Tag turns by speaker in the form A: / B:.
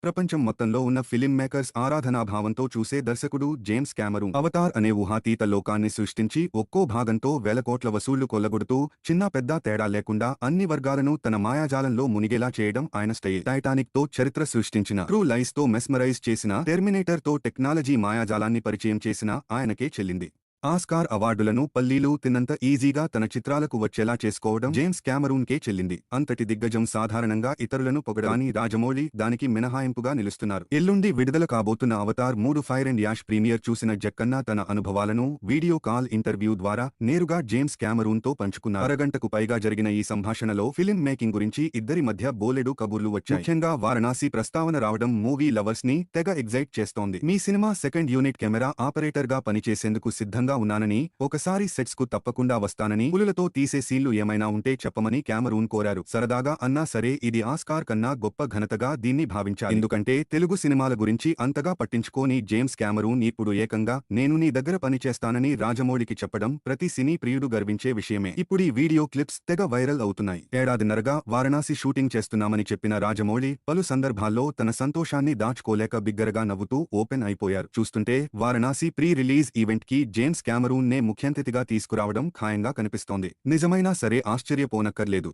A: ప్రపంచం మొత్తంలో ఉన్న ఫిలిం మేకర్స్ ఆరాధనాభావంతో చూసే దర్శకుడు జేమ్స్ కెమెరూన్ అవతార్ అనే ఊహాతీత లోకాన్ని సృష్టించి ఒక్కో భాగంతో వేల కోట్ల వసూళ్లు కొల్లగొడుతూ చిన్నా పెద్ద తేడా లేకుండా అన్ని వర్గాలను తన మాయాజాలంలో మునిగేలా చేయడం ఆయన స్టైల్. టైటానిక్ తో చరిత్ర సృష్టించిన ట్రూ లైస్ తో మెస్మరైజ్ చేసిన టెర్మినేటర్ తో టెక్నాలజీ మాయాజాలాన్ని పరిచయం చేసిన ఆయనకే చెల్లింది. ఆస్కార్ అవార్డులను పల్లీలు తిన్నంత ఈజీగా తన చిత్రాలకు వచ్చేలా చేసుకోవడం జేమ్స్ కెమెరూన్ కే చెల్లింది. అంతటి దిగ్గజం సాధారణంగా ఇతరులను పొగడాని రాజమౌళి దానికి మినహాయింపుగా నిలుస్తున్నారు. ఎల్లుండి విడుదల కాబోతున్న Avatar 3 fire and ash premiere చూసిన జక్కన్న తన అనుభవాలను వీడియో కాల్ ఇంటర్వ్యూ ద్వారా నేరుగా జేమ్స్ కెమెరూన్ తో పంచుకున్నారు. అరగంటకు పైగా జరిగిన ఈ సంభాషణలో ఫిలిం మేకింగ్ గురించి ఇద్దరి మధ్య బోలెడు కబుర్లు వచ్చాయి. ముఖ్యంగా వారణాసి ప్రస్తావన రావడం మూవీ లవర్స్ ని తెగ ఎగ్జైట్ చేస్తోంది. మీ cinema second unit camera operator గా పనిచేసేందుకు సిద్ధంగా ఉన్నానని, ఒకసారి సెట్స్ కు తప్పకుండా వస్తానని, పులులతో తీసే సీన్లు ఏమైనా ఉంటే చెప్పమని కెమెరూన్ కోరారు. సరదాగా అన్నా సరే ఇది ఆస్కార్ కన్నా గొప్ప ఘనతగా దీన్ని భావించాలి. ఎందుకంటే తెలుగు సినిమాల గురించి అంతగా పట్టించుకోని జేమ్స్ కెమెరూన్ ఇప్పుడు ఏకంగా నేను నీ దగ్గర పనిచేస్తానని రాజమౌళికి చెప్పడం ప్రతి సినీ ప్రియుడు గర్వించే విషయమే. ఇప్పుడు ఈ వీడియో క్లిప్స్ తెగ వైరల్ అవుతున్నాయి. ఏడాదిన్నరగా వారణాసి షూటింగ్ చేస్తున్నామని చెప్పిన రాజమౌళి పలు సందర్భాల్లో తన సంతోషాన్ని దాచుకోలేక బిగ్గరగా నవ్వుతూ ఓపెన్ అయిపోయారు. చూస్తుంటే వారణాసి ప్రీ రిలీజ్ ఈవెంట్ కి జేమ్స్ కెమెరూన్ నే ముఖ్యాంతిథిగా తీసుకురావడం ఖాయంగా కనిపిస్తోంది. నిజమైనా సరే ఆశ్చర్యపోనక్కర్లేదు.